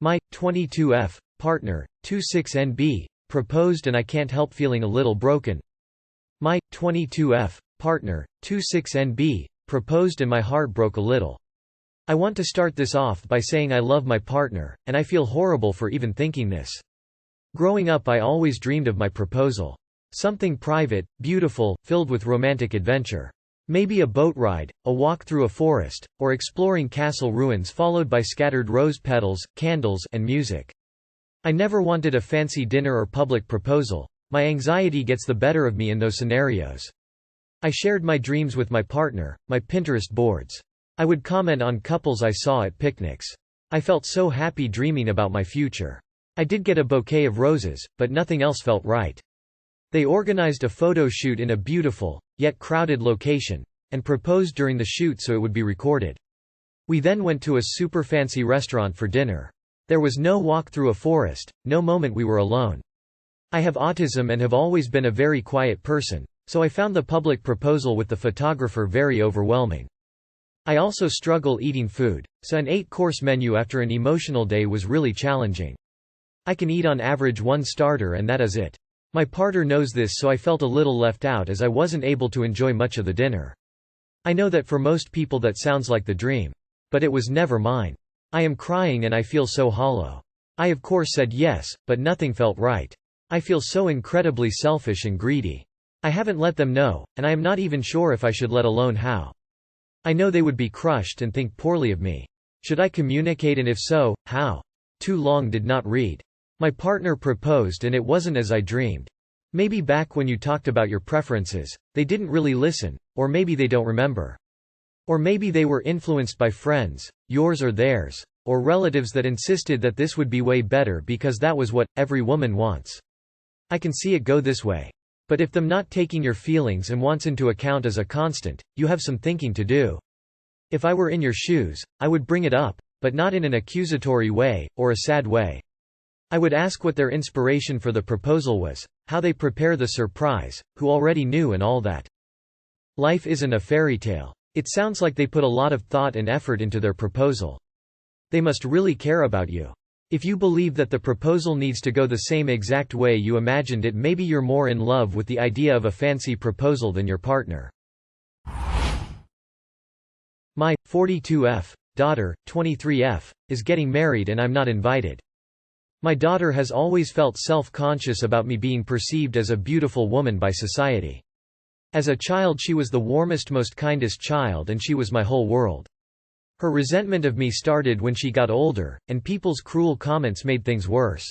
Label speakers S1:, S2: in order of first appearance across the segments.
S1: My 22F partner, 26NB, proposed and I can't help feeling a little broken. My 22F partner, 26NB, proposed and my heart broke a little. I want to start this off by saying I love my partner, and I feel horrible for even thinking this. Growing up I always dreamed of my proposal. Something private, beautiful, filled with romantic adventure. Maybe a boat ride, a walk through a forest, or exploring castle ruins followed by scattered rose petals, candles, and music. I never wanted a fancy dinner or public proposal. My anxiety gets the better of me in those scenarios. I shared my dreams with my partner, my Pinterest boards. I would comment on couples I saw at picnics. I felt so happy dreaming about my future. I did get a bouquet of roses, but nothing else felt right. They organized a photo shoot in a beautiful, yet crowded location, and proposed during the shoot so it would be recorded. We then went to a super fancy restaurant for dinner. There was no walk through a forest, no moment we were alone. I have autism and have always been a very quiet person, so I found the public proposal with the photographer very overwhelming. I also struggle eating food, so an 8-course menu after an emotional day was really challenging. I can eat on average one starter and that is it. My partner knows this, so I felt a little left out as I wasn't able to enjoy much of the dinner. I know that for most people that sounds like the dream. But it was never mine. I am crying and I feel so hollow. I of course said yes, but nothing felt right. I feel so incredibly selfish and greedy. I haven't let them know, and I am not even sure if I should, let alone how. I know they would be crushed and think poorly of me. Should I communicate, and if so, how? Too long did not read. My partner proposed and it wasn't as I dreamed. Maybe back when you talked about your preferences, they didn't really listen, or maybe they don't remember. Or maybe they were influenced by friends, yours or theirs, or relatives that insisted that this would be way better because that was what every woman wants. I can see it go this way. But if them not taking your feelings and wants into account as a constant, you have some thinking to do. If I were in your shoes, I would bring it up, but not in an accusatory way, or a sad way. I would ask what their inspiration for the proposal was, how they prepare the surprise, who already knew, and all that. Life isn't a fairy tale. It sounds like they put a lot of thought and effort into their proposal. They must really care about you. If you believe that the proposal needs to go the same exact way you imagined it, maybe you're more in love with the idea of a fancy proposal than your partner. My 42F daughter, 23F, is getting married and I'm not invited. My daughter has always felt self-conscious about me being perceived as a beautiful woman by society. As a child she was the warmest, most kindest child, and she was my whole world. Her resentment of me started when she got older, and people's cruel comments made things worse.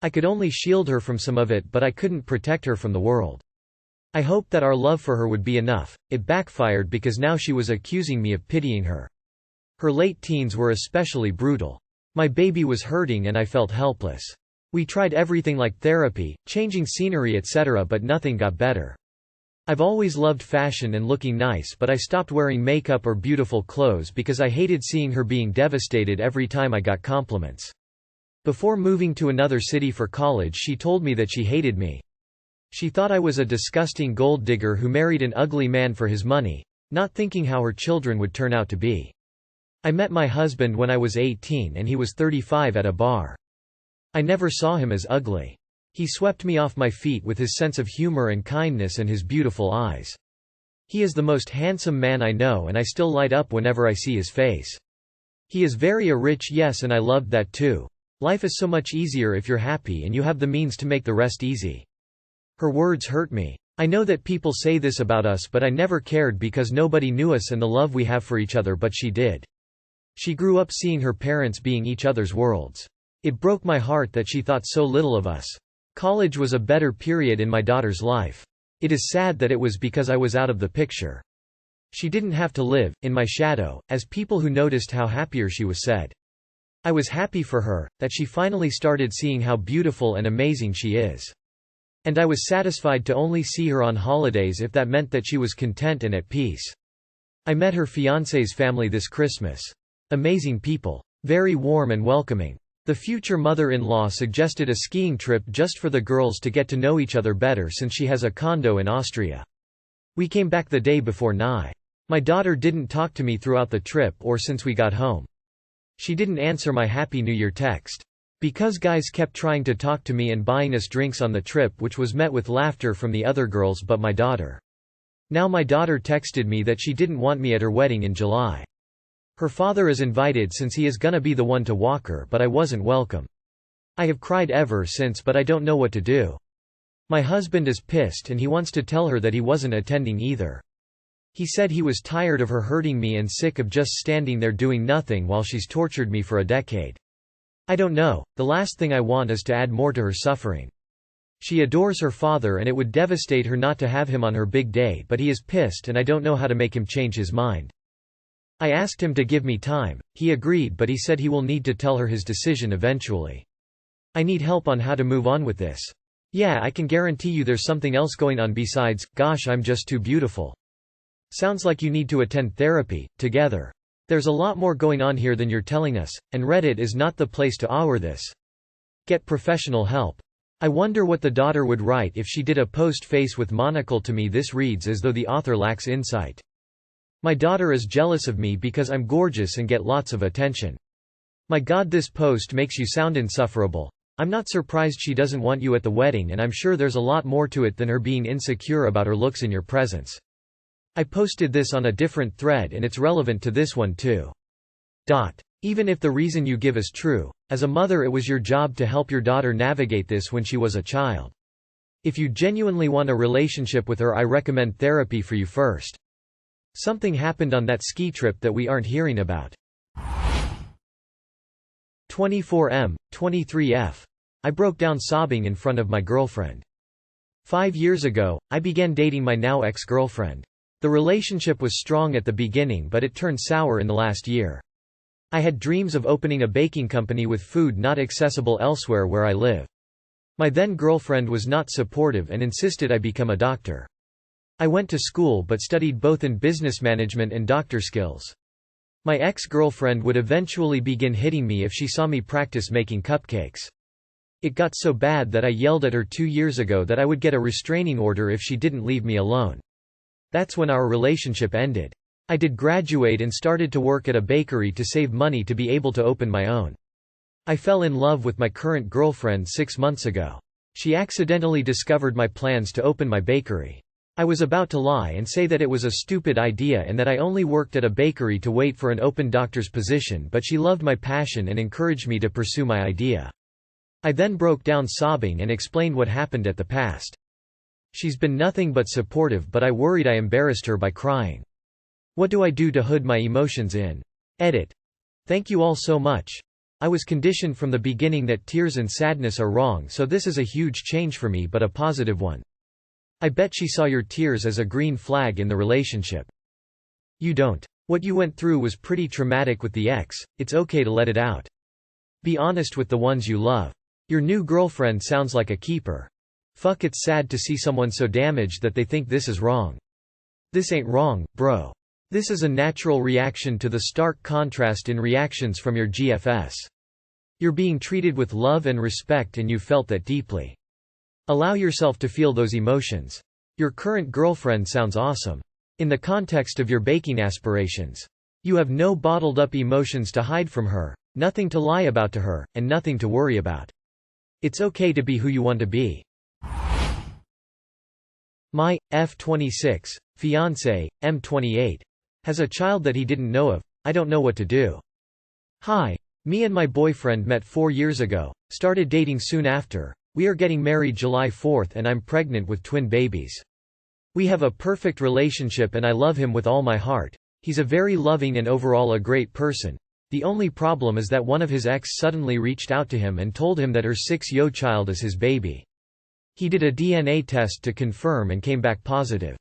S1: I could only shield her from some of it, but I couldn't protect her from the world. I hoped that our love for her would be enough. It backfired because now she was accusing me of pitying her. Her late teens were especially brutal. My baby was hurting and I felt helpless. We tried everything like therapy, changing scenery, etc., but nothing got better. I've always loved fashion and looking nice, but I stopped wearing makeup or beautiful clothes because I hated seeing her being devastated every time I got compliments. Before moving to another city for college, she told me that she hated me. She thought I was a disgusting gold digger who married an ugly man for his money, not thinking how her children would turn out to be. I met my husband when I was 18 and he was 35 at a bar. I never saw him as ugly. He swept me off my feet with his sense of humor and kindness and his beautiful eyes. He is the most handsome man I know, and I still light up whenever I see his face. He is very rich, yes, and I loved that too. Life is so much easier if you're happy and you have the means to make the rest easy. Her words hurt me. I know that people say this about us, but I never cared because nobody knew us and the love we have for each other, but she did. She grew up seeing her parents being each other's worlds. It broke my heart that she thought so little of us. College was a better period in my daughter's life. It is sad that it was because I was out of the picture. She didn't have to live in my shadow, as people who noticed how happier she was said. I was happy for her, that she finally started seeing how beautiful and amazing she is. And I was satisfied to only see her on holidays if that meant that she was content and at peace. I met her fiance's family this Christmas. Amazing people. Very warm and welcoming. The future mother-in-law suggested a skiing trip just for the girls to get to know each other better since she has a condo in Austria. We came back the day before Nye. My daughter didn't talk to me throughout the trip or since we got home. She didn't answer my Happy New Year text. Because guys kept trying to talk to me and buying us drinks on the trip, which was met with laughter from the other girls but my daughter. Now my daughter texted me that she didn't want me at her wedding in July. Her father is invited since he is gonna be the one to walk her, but I wasn't welcome. I have cried ever since, but I don't know what to do. My husband is pissed and he wants to tell her that he wasn't attending either. He said he was tired of her hurting me and sick of just standing there doing nothing while she's tortured me for a decade. I don't know, the last thing I want is to add more to her suffering. She adores her father and it would devastate her not to have him on her big day, but he is pissed and I don't know how to make him change his mind. I asked him to give me time, he agreed, but he said he will need to tell her his decision eventually. I need help on how to move on with this. Yeah, I can guarantee you there's something else going on besides, gosh, I'm just too beautiful. Sounds like you need to attend therapy, together. There's a lot more going on here than you're telling us, and Reddit is not the place to hour this. Get professional help. I wonder what the daughter would write if she did a post face with monocle. To me this reads as though the author lacks insight. My daughter is jealous of me because I'm gorgeous and get lots of attention. My God, this post makes you sound insufferable. I'm not surprised she doesn't want you at the wedding, and I'm sure there's a lot more to it than her being insecure about her looks in your presence. I posted this on a different thread and it's relevant to this one too. Even if the reason you give is true, as a mother it was your job to help your daughter navigate this when she was a child. If you genuinely want a relationship with her, I recommend therapy for you first. Something happened on that ski trip that we aren't hearing about. 24M, 23F. I broke down sobbing in front of my girlfriend. 5 years ago, I began dating my now ex-girlfriend. The relationship was strong at the beginning, but it turned sour in the last year. I had dreams of opening a baking company with food not accessible elsewhere where I live. My then girlfriend was not supportive and insisted I become a doctor. I went to school but studied both in business management and doctor skills. My ex-girlfriend would eventually begin hitting me if she saw me practice making cupcakes. It got so bad that I yelled at her 2 years ago that I would get a restraining order if she didn't leave me alone. That's when our relationship ended. I did graduate and started to work at a bakery to save money to be able to open my own. I fell in love with my current girlfriend 6 months ago. She accidentally discovered my plans to open my bakery. I was about to lie and say that it was a stupid idea and that I only worked at a bakery to wait for an open doctor's position, but she loved my passion and encouraged me to pursue my idea. I then broke down sobbing and explained what happened at the past. She's been nothing but supportive, but I worried I embarrassed her by crying. What do I do to hood my emotions in? Edit. Thank you all so much. I was conditioned from the beginning that tears and sadness are wrong, so this is a huge change for me, but a positive one. I bet she saw your tears as a green flag in the relationship. You don't. What you went through was pretty traumatic with the ex, it's okay to let it out. Be honest with the ones you love. Your new girlfriend sounds like a keeper. Fuck, it's sad to see someone so damaged that they think this is wrong. This ain't wrong, bro. This is a natural reaction to the stark contrast in reactions from your GFS. You're being treated with love and respect and you felt that deeply. Allow yourself to feel those emotions. Your current girlfriend sounds awesome. In the context of your baking aspirations. You have no bottled up emotions to hide from her, nothing to lie about to her, and nothing to worry about. It's okay to be who you want to be. My F26 fiance, M28, has a child that he didn't know of. I don't know what to do. Hi. Me and my boyfriend met 4 years ago, started dating soon after. We are getting married July 4th and I'm pregnant with twin babies. We have a perfect relationship and I love him with all my heart. He's a very loving and overall a great person. The only problem is that one of his ex suddenly reached out to him and told him that her 6-year-old child is his baby. He did a DNA test to confirm and came back positive.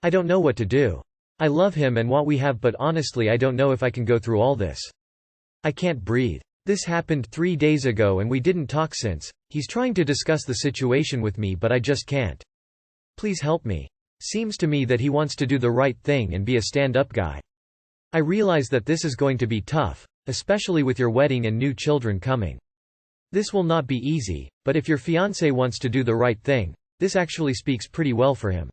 S1: I don't know what to do. I love him and what we have, but honestly I don't know if I can go through all this. I can't breathe. This happened 3 days ago and we didn't talk since. He's trying to discuss the situation with me but I just can't. Please help me. Seems to me that he wants to do the right thing and be a stand-up guy. I realize that this is going to be tough, especially with your wedding and new children coming. This will not be easy, but if your fiancé wants to do the right thing, this actually speaks pretty well for him.